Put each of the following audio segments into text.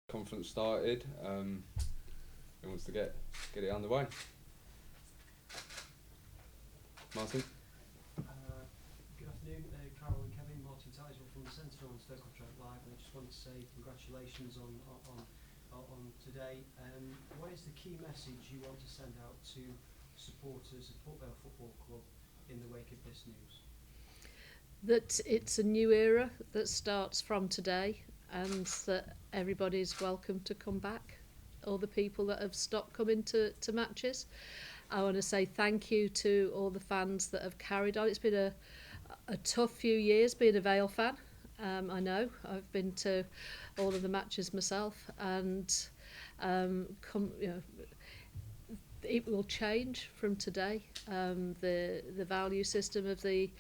conference started. Who wants to get it underway? Martin? Good afternoon, Carol and Kevin. Martin Tiswell from the Sentinel and Stoke-on-Trent Live, and I just wanted to say congratulations on today. What is the key message you want to send out to supporters of Port Vale Football Club in the wake of this news? That it's a new era that starts from today, and that everybody's welcome to come back. All the people that have stopped coming to matches. I want to say thank you to all the fans that have carried on. It's been a tough few years being a Vale fan. I know I've been to all of the matches myself, and it will change from today. The value system of the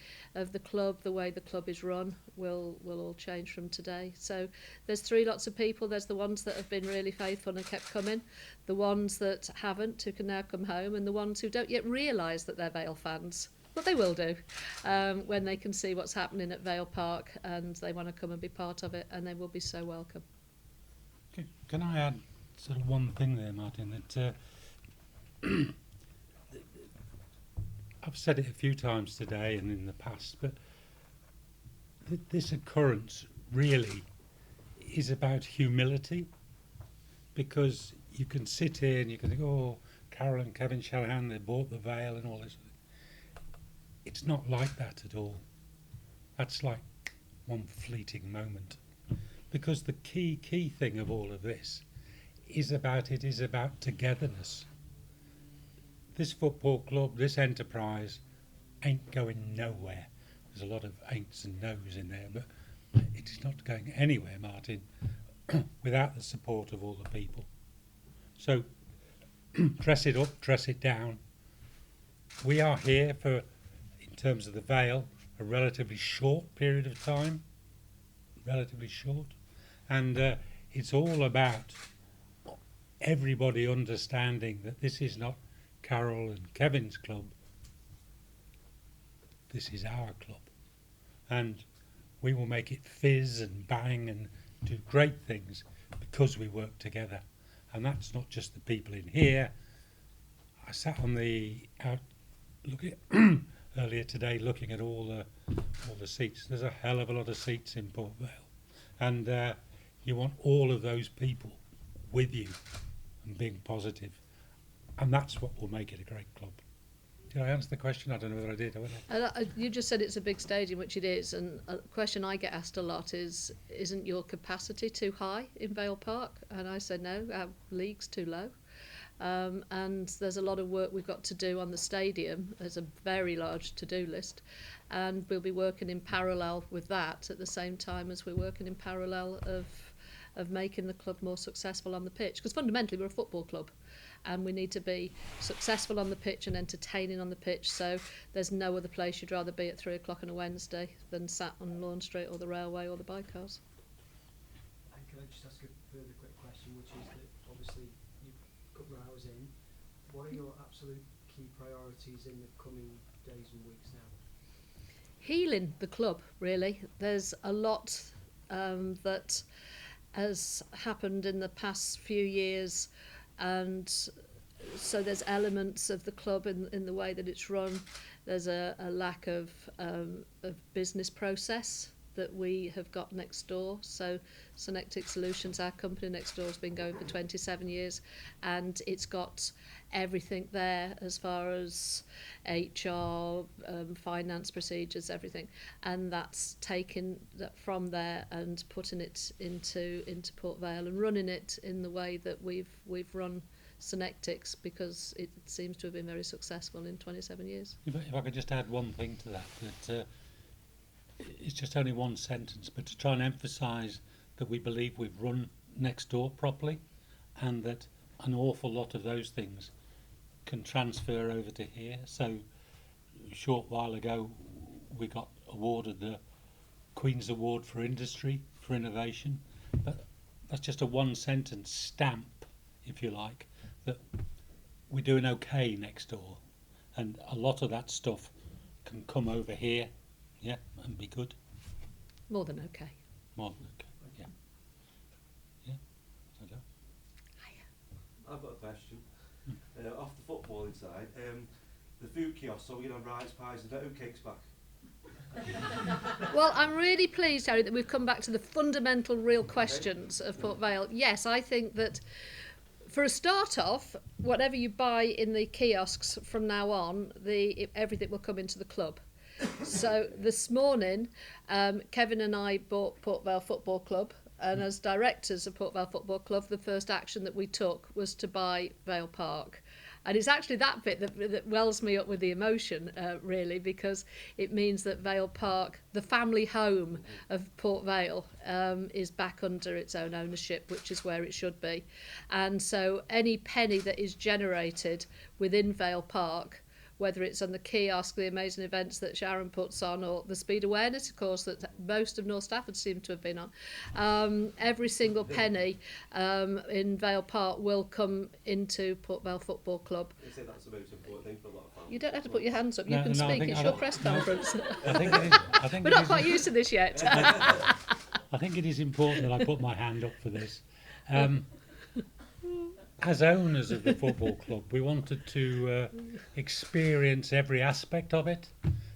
club, the way the club is run, will all change from today. So there's three lots of people. There's the ones that have been really faithful and kept coming, the ones that haven't, who can now come home, and the ones who don't yet realise that they're Vale fans. But they will do when they can see what's happening at Vale Park, and they want to come and be part of it, and they will be so welcome. Can I add sort of one thing there, Martin? That I've said it a few times today and in the past, but this occurrence really is about humility, because you can sit here and you can think, oh, Carol and Kevin Shanahan, they bought the Vale and all this. It's not like that at all. That's like one fleeting moment, because the key thing of all of this is about togetherness. This football club, this enterprise, ain't going nowhere. There's a lot of ain'ts and no's in there, but it is not going anywhere, Martin, without the support of all the people. So, dress it up, dress it down. We are here for, in terms of the Vale, a relatively short period of time, relatively short, and it's all about everybody understanding that this is not Carol and Kevin's club, this is our club, and we will make it fizz and bang and do great things because we work together. And that's not just the people in here. I sat on the out looking earlier today, looking at all the seats. There's a hell of a lot of seats in Port Vale, and you want all of those people with you and being positive. And that's what will make it a great club. Did I answer the question? I don't know whether I did. You just said it's a big stadium, which it is, and a question I get asked a lot is, isn't your capacity too high in Vale Park? And I said, no, our league's too low. And there's a lot of work we've got to do on the stadium. There's a very large to-do list, and we'll be working in parallel with that at the same time as we're working in parallel of making the club more successful on the pitch. Because fundamentally, we're a football club, and we need to be successful on the pitch and entertaining on the pitch. So there's no other place you'd rather be at 3 o'clock on a Wednesday than sat on Lawn Street or the railway or the bike cars. And can I just ask a further quick question, which is that obviously you've a couple of hours in. What are your absolute key priorities in the coming days and weeks now? Healing the club, really. There's a lot that has happened in the past few years, and so there's elements of the club in the way that it's run. There's a lack of business process that we have got next door. So Synectic Solutions, our company next door, has been going for 27 years, and it's got everything there as far as HR, finance procedures, everything, and that's taking that from there and putting it into Port Vale and running it in the way that we've run Synectics, because it seems to have been very successful in 27 years. If I could just add one thing to that it's just only one sentence, but to try and emphasise that we believe we've run next door properly, and that an awful lot of those things can transfer over to here. So a short while ago we got awarded the Queen's Award for Industry, for Innovation, but that's just a one sentence stamp, if you like, that we're doing okay next door, and a lot of that stuff can come over here, yeah, and be good. More than okay. More than okay, yeah. Yeah. So side. The food kiosk, so we're going to have rice pies and oat cakes back. Well, I'm really pleased, Harry, that we've come back to the fundamental real questions of Port Vale. Yes, I think that for a start off, whatever you buy in the kiosks from now on, everything will come into the club. So this morning, Kevin and I bought Port Vale Football Club, and as directors of Port Vale Football Club, the first action that we took was to buy Vale Park. And it's actually that bit that wells me up with the emotion, really, because it means that Vale Park, the family home of Port Vale, is back under its own ownership, which is where it should be. And so any penny that is generated within Vale Park, whether it's on the kiosk, the amazing events that Sharon puts on, or the speed awareness, of course, that most of North Stafford seem to have been on. Every single penny in Vale Park will come into Port Vale Football Club. I say that's the most important thing for a lot of fans. You don't have to put your hands up. You No, can no, I speak. think It's I your don't- press no. conference. I think it is, I think We're it not is- quite used to this yet. I think it is important that I put my hand up for this. As owners of the football club, we wanted to experience every aspect of it.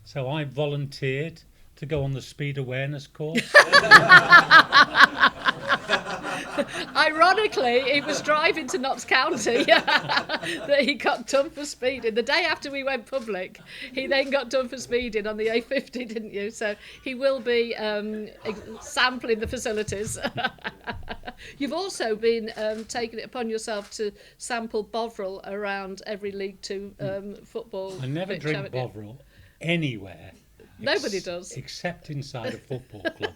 So I volunteered to go on the speed awareness course. Ironically, he was driving to Notts County that he got done for speeding. The day after we went public, he then got done for speeding on the A50, didn't you? So he will be sampling the facilities. You've also been taking it upon yourself to sample Bovril around every League Two football I never pitch, drink haven't you? Bovril anywhere. Nobody does. Except inside a football club.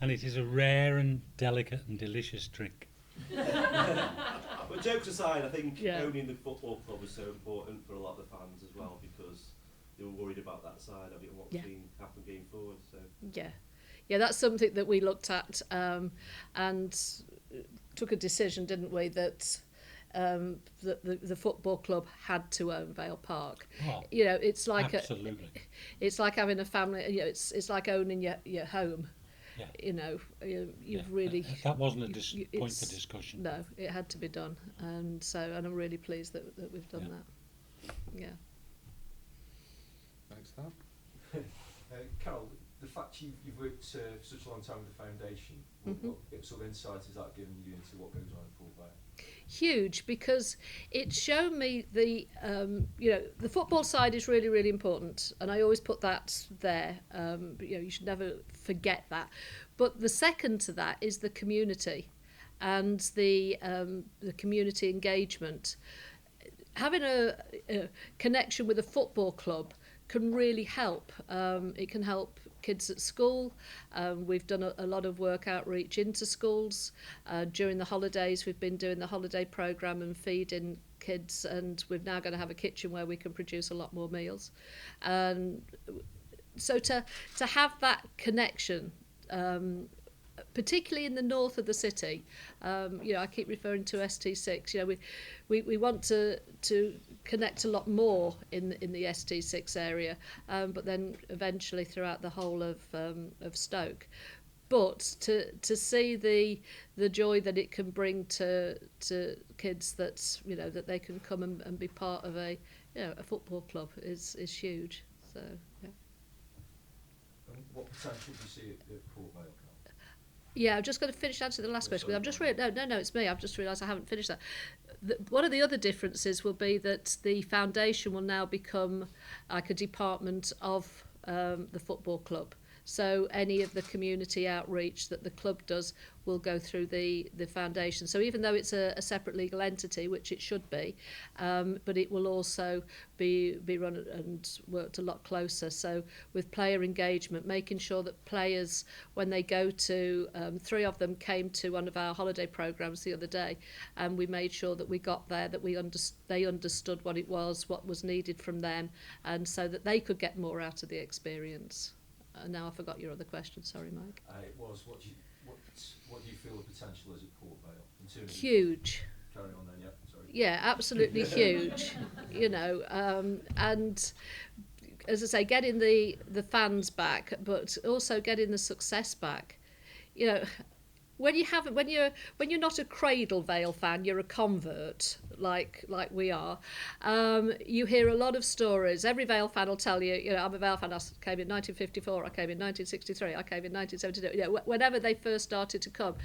And it is a rare and delicate and delicious drink. But jokes aside, I think Yeah. owning the football club was so important for a lot of the fans as well, because they were worried about that side of it and what's Yeah. been happening going forward. So Yeah, that's something that we looked at and took a decision, didn't we, that the football club had to own Vale Park. Oh, You know, it's like absolutely. it's like having a family. You know, it's like owning your home. Yeah. You know, you've Yeah. really. That wasn't a point it's- for discussion. No, it had to be done, and I'm really pleased that we've done Yeah. that. Yeah. Thanks, Sam. Carol, the fact you've worked for such a long time with the foundation, Mhm. what sort of insight has that given you into what goes on at Port Vale? Huge, because it's shown me the the football side is really, really important, and I always put that there. You should never forget that. But the second to that is the community and the community engagement. Having a connection with a football club can really help. It can help kids at school. We've done a lot of work outreach into schools. During the holidays, we've been doing the holiday programme and feeding kids, and we're now going to have a kitchen where we can produce a lot more meals. So to have that connection, particularly in the north of the city, I keep referring to ST6. We want to connect a lot more in the ST6 area, but then eventually throughout the whole of Stoke. But to see the joy that it can bring to kids, that they can come and be part of a football club is huge. So yeah. And what potential do you see at Port Vale? Yeah, I'm just going to finish answering the last question. But I've just no, it's me. I've just realised I haven't finished that. One of the other differences will be that the foundation will now become like a department of the football club. So any of the community outreach that the club does will go through the foundation. So even though it's a separate legal entity, which it should be, but it will also be run and worked a lot closer. So with player engagement, making sure that players, when they go to, 3 of them came to one of our holiday programmes the other day, and we made sure that we got there, that they understood what it was, what was needed from them, and so that they could get more out of the experience. Now I forgot your other question. Sorry, Mike. It was, what do you feel the potential is at Port Vale in terms Huge. of, carry on then, yeah, sorry. Yeah, absolutely huge. And as I say, getting the fans back, but also getting the success back. when you're not a Cradle Vale fan, you're a convert like we are. You hear a lot of stories. Every Vale fan will tell you, I'm a Vale fan. I came in 1954. I came in 1963. I came in 1972. Whenever they first started to come.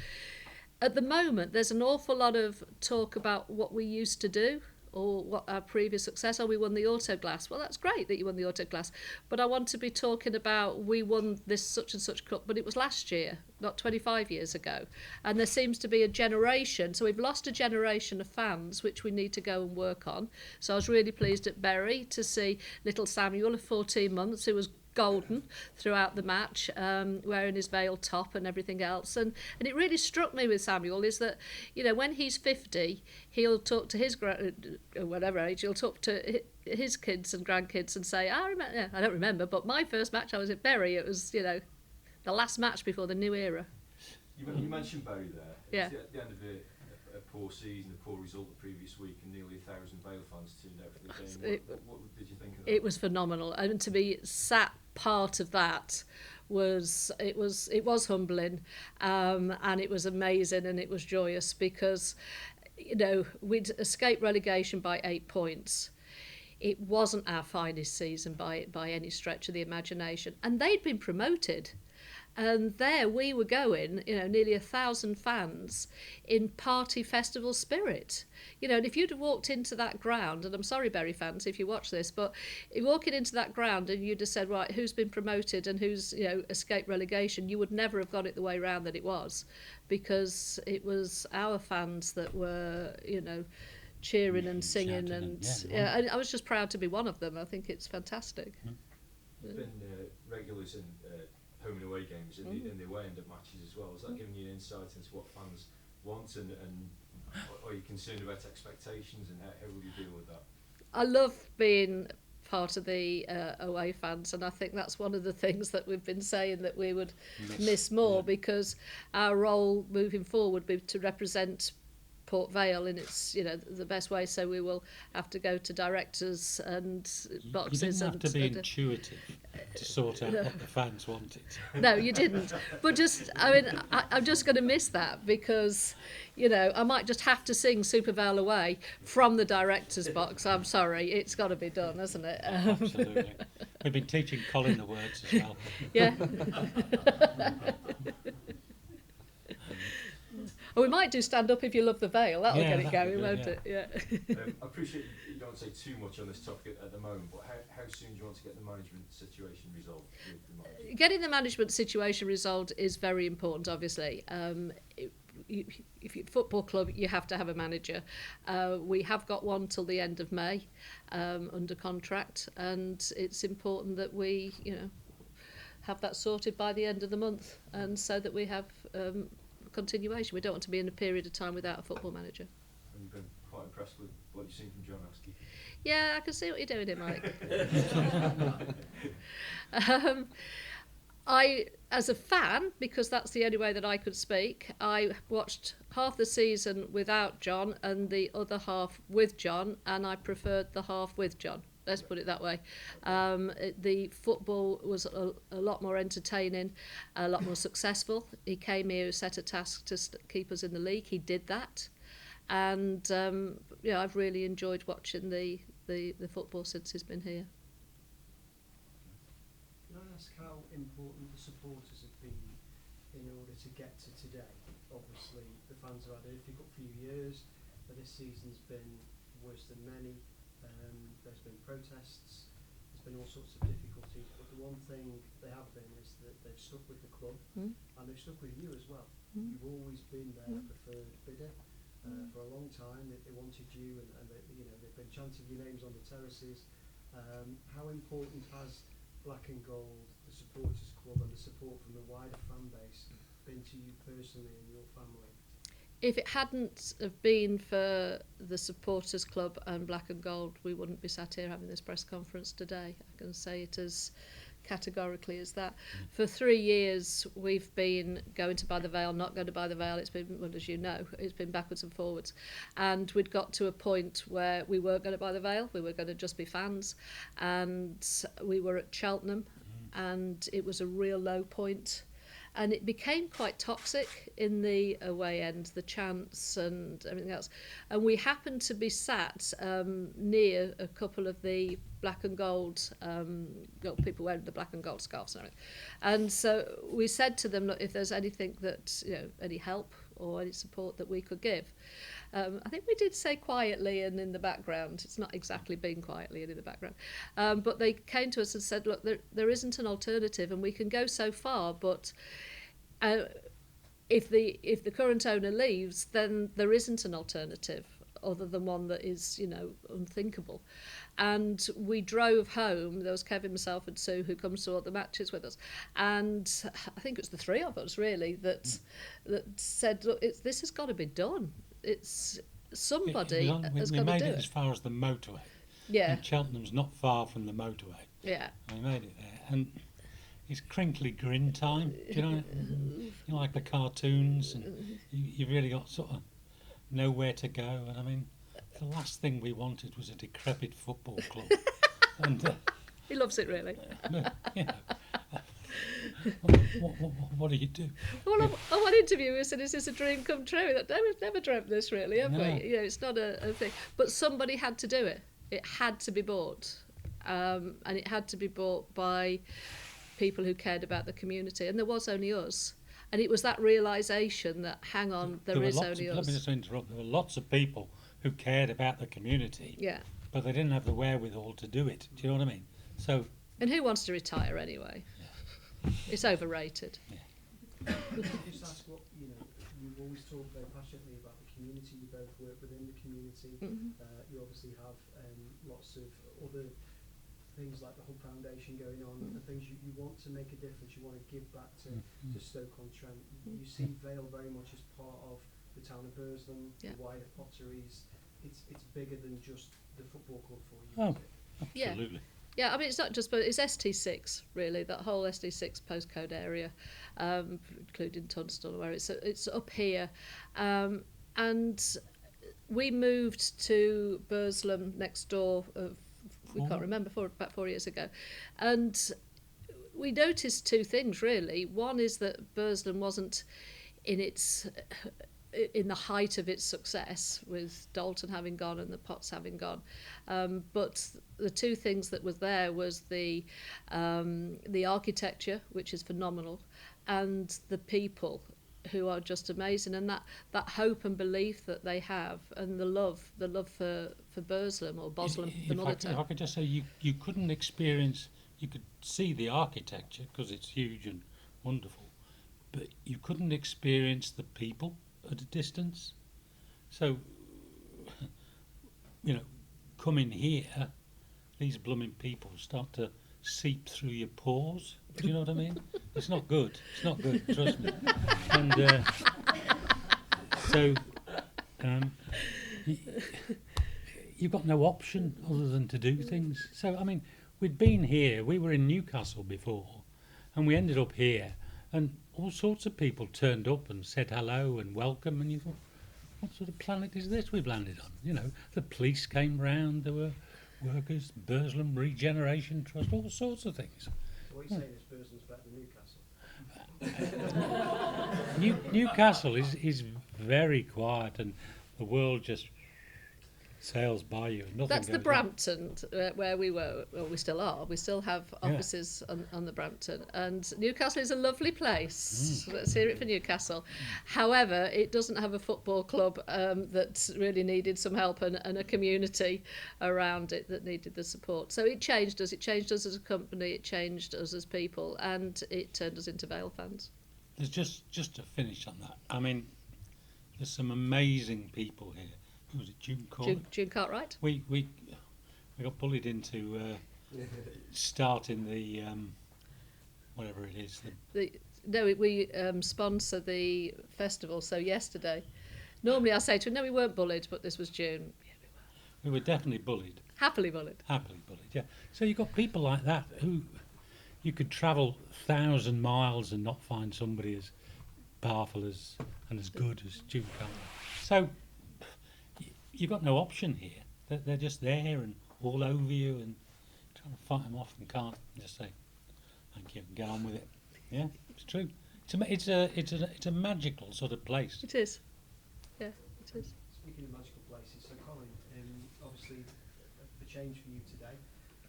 At the moment, there's an awful lot of talk about what we used to do or what our previous success. We won the Autoglass. Well, that's great that you won the Autoglass, but I want to be talking about we won this such and such cup, but it was last year, not 25 years ago. And there seems to be a generation, so we've lost a generation of fans, which we need to go and work on. So I was really pleased at Bury to see little Samuel of 14 months, who was golden throughout the match, wearing his Vale top and everything else. And it really struck me with Samuel is that, when he's 50, he'll talk to his whatever age, he'll talk to his kids and grandkids and say, I don't remember, but my first match I was at Bury. It was, the last match before the new era. You mentioned Bury there. Yeah. It was at the end of a poor season, a poor result the previous week, and nearly 1,000 Vale fans turned out for the game. What did you think of that? It was phenomenal, and to be sat part of that was humbling, and it was amazing, and it was joyous because we'd escaped relegation by 8 points. It wasn't our finest season by any stretch of the imagination, and they'd been promoted. And there we were going, nearly 1,000 fans in party festival spirit. And if you'd have walked into that ground, and I'm sorry, Bury fans, if you watch this, but if walking into that ground and you'd have said, right, who's been promoted and who's, escaped relegation, you would never have got it the way round that it was, because it was our fans that were, cheering and singing, and I was just proud to be one of them. I think it's fantastic. You've been regulars in home and away games in the away end of matches as well. Has that given you an insight into what fans want, and are you concerned about expectations, and how will you deal with that? I love being part of the away fans, and I think that's one of the things that we've been saying that we would miss more, because our role moving forward would be to represent Port Vale in its, the best way. So we will have to go to directors and boxes. You didn't have to be intuitive to sort out what the fans wanted. No, you didn't. But I'm just going to miss that, because, I might just have to sing Super Vale away from the director's box. I'm sorry, it's got to be done, hasn't it? Absolutely. We've been teaching Colin the words as well. Yeah. Well, we might do stand up if you love the Vale. That'll get it going, won't it? Yeah. I appreciate you don't want to say too much on this topic at the moment, but how soon do you want to get the management situation resolved? Getting the management situation resolved is very important, obviously. If you're a football club, you have to have a manager. We have got one till the end of May under contract, and it's important that we, have that sorted by the end of the month, and so that we have continuation. We don't want to be in a period of time without a football manager. And you've been quite impressed with what you've seen from John Askey. Yeah, I can see what you're doing here, Mike. I, as a fan, because that's the only way that I could speak, I watched half the season without John and the other half with John, and I preferred the half with John. Let's put it that way. The football was a lot more entertaining, a lot more successful. He came here, set a task to keep us in the league. He did that. And, I've really enjoyed watching the football since he's been here. Can I ask how important the supporters have been in order to get to today? Obviously, the fans have had a difficult few years, but this season's been worse than many. There's been protests, there's been all sorts of difficulties, but the one thing they have been is that they've stuck with the club, and they've stuck with you as well. You've always been their preferred bidder for a long time. They wanted you, and they've been chanting your names on the terraces. How important has Black and Gold, the supporters club, and the support from the wider fan base been to you personally and your family? If it hadn't have been for the supporters club and Black and Gold, we wouldn't be sat here having this press conference today. I can say it as categorically as that. For 3 years, we've been going to buy the Vale, not going to buy the Vale. It's been, well, as you know, it's been backwards and forwards. And we'd got to a point where we weren't going to buy the Vale. We were going to just be fans. And we were at Cheltenham, and it was a real low point. and it became quite toxic in the away end, the chants and everything else. And we happened to be sat near a couple of the black and gold people wearing the black and gold scarves and everything. And so we said to them, look, if there's anything that, any help or any support that we could give. I think we did say quietly and in the background. It's not exactly been quietly and in the background. But they came to us and said, look, there isn't an alternative, and we can go so far, but if the current owner leaves, then there isn't an alternative other than one that is, unthinkable. And we drove home. There was Kevin, myself and Sue, who comes to all the matches with us. And I think it was the three of us, really, that said, look, this has got to be done. It's somebody has got to do it. We made it as far as the motorway. Yeah. And Cheltenham's not far from the motorway. Yeah. We made it there. And it's crinkly grin time. Do you know? You like the cartoons, and you've really got sort of nowhere to go. And I mean, the last thing we wanted was a decrepit football club. And he loves it, really. What do you do? Well, on one interview, we said, "Is this a dream come true?" That we've never dreamt this, really, have we? It's not a thing. But somebody had to do it. It had to be bought, and it had to be bought by people who cared about the community. And there was only us. And it was that realisation that, hang on, there is only us. Let me just interrupt. There were lots of people who cared about the community. Yeah. But they didn't have the wherewithal to do it. Do you know what I mean? So. And who wants to retire anyway? Yeah. It's overrated. Yeah. Just ask what, you've always talked very passionately about the community. You both work within the community. Mm-hmm. You obviously have lots of other things like the Hub Foundation going on, and things you want to make a difference, you want to give back to Stoke-on-Trent. You see Vale very much as part of the town of Burslem, the wider Potteries. It's bigger than just the football club for you. Oh, absolutely. Yeah, I mean, it's not just, but it's ST6, really, that whole ST6 postcode area, including Tunstall, where it's up here. And we moved to Burslem next door we can't remember, about 4 years ago. And we noticed two things, really. One is that Burslem wasn't in the height of its success, with Dalton having gone and the Potts having gone. But the two things that was there was the architecture, which is phenomenal, and the people, who are just amazing, and that hope and belief that they have, and the love for Burslem or Boslem, the mother town. If I could just say, you couldn't experience, you could see the architecture because it's huge and wonderful, but you couldn't experience the people at a distance. So, coming here, these blooming people start to seep through your pores. Do you know what I mean? It's not good. It's not good. Trust me. And you've got no option other than to do things. So I mean, we'd been here. We were in Newcastle before, and we ended up here, and all sorts of people turned up and said hello and welcome. And you thought, what sort of planet is this we've landed on? The police came round. There were workers, Burslem Regeneration Trust, all sorts of things. What you're saying is Burslam's better than Newcastle? Newcastle is very quiet, and the world just sails by you. Nothing That's the goes on. Brampton, where we were, well, we still are. We still have offices on the Brampton. And Newcastle is a lovely place. Let's hear it for Newcastle. However, it doesn't have a football club that really needed some help, and a community around it that needed the support. So it changed us. It changed us as a company. It changed us as people. And it turned us into Vale fans. There's just to finish on that. I mean, there's some amazing people here. Who was it, June Cartwright? June Cartwright. We got bullied into starting the whatever it is. We sponsor the festival. So yesterday, normally I say to him, no, we weren't bullied, but this was June. Yeah, we were definitely bullied. Happily bullied. Happily bullied. Yeah. So you've got people like that who you could travel 1,000 miles and not find somebody as powerful and as good as June Cartwright. So you've got no option here. They're just there and all over you, and trying to fight them off and can't. Just say thank you and get on with it. Yeah, it's true. It's a magical sort of place. It is. Yeah, it is. Speaking of magical places, so Colin, obviously a change for you today.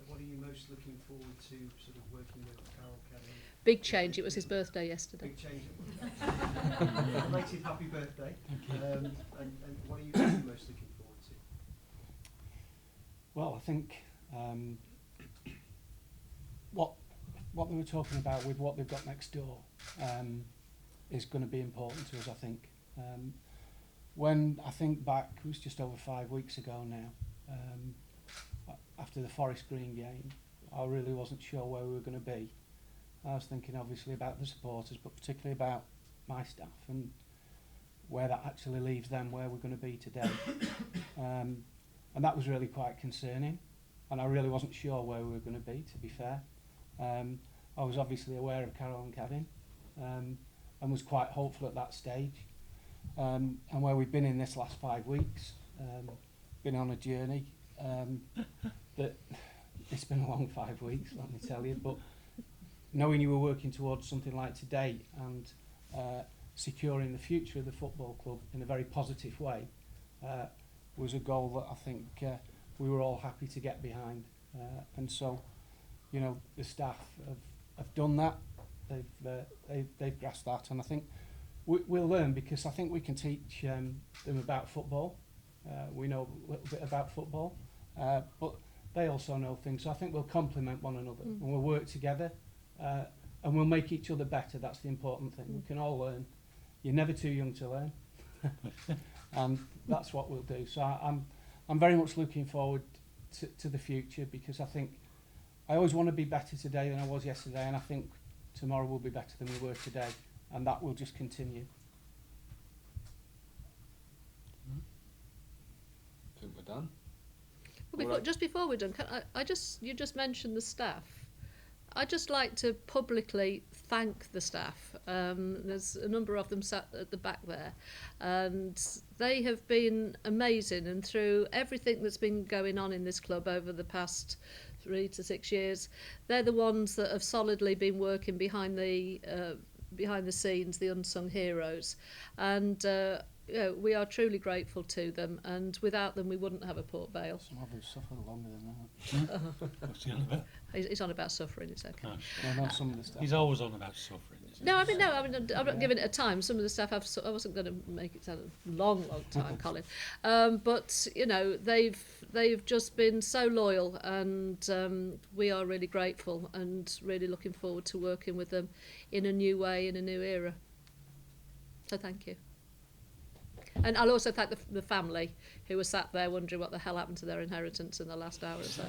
What are you most looking forward to sort of working with Carol, Kevin? Big change. It was his birthday yesterday. Big change. Belated happy birthday. And what are you most looking forward to? Well, I think what they were talking about with what they've got next door is going to be important to us, I think. When I think back, it was just over 5 weeks ago now, after the Forest Green game, I really wasn't sure where we were going to be. I was thinking obviously about the supporters, but particularly about my staff and where that actually leaves them, where we're going to be today. And that was really quite concerning, and I really wasn't sure where we were going to be, to be fair. I was obviously aware of Carol and Kevin, and was quite hopeful at that stage. And where we've been in this last 5 weeks, been on a journey, that it's been a long 5 weeks, let me tell you, but knowing you were working towards something like today and securing the future of the football club in a very positive way was a goal that I think we were all happy to get behind. And so, you know, the staff have done that. They've grasped that, and I think we'll learn, because I think we can teach them about football. We know a little bit about football, but they also know things. So I think we'll complement one another, and we'll work together, and we'll make each other better. That's the important thing. We can all learn. You're never too young to learn, and that's what we'll do. So I'm very much looking forward to the future, because I think I always want to be better today than I was yesterday, and I think tomorrow will be better than we were today, and that will just continue. I think we're done. Well, just before we're done, you just mentioned the staff. I'd just like to publicly thank the staff. There's a number of them sat at the back there, and they have been amazing. And through everything that's been going on in this club over the past 3 to 6 years, they're the ones that have solidly been working behind the scenes, the unsung heroes. And you know, we are truly grateful to them, and without them we wouldn't have a Port Vale. Some of us suffer longer than that. What's he on about? He's on about suffering, it's okay. No, not some of the stuff. He's always on about suffering. Isn't I'm not giving it a time. Some of the staff I wasn't going to make it sound a long time, Colin. But you know, they've just been so loyal, and we are really grateful and really looking forward to working with them in a new way, in a new era. So thank you. And I'll also thank the family who were sat there wondering what the hell happened to their inheritance in the last hour or so.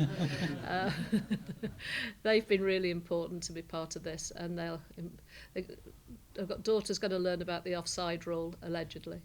They've been really important to be part of this, and I've got daughters going to learn about the offside rule, allegedly.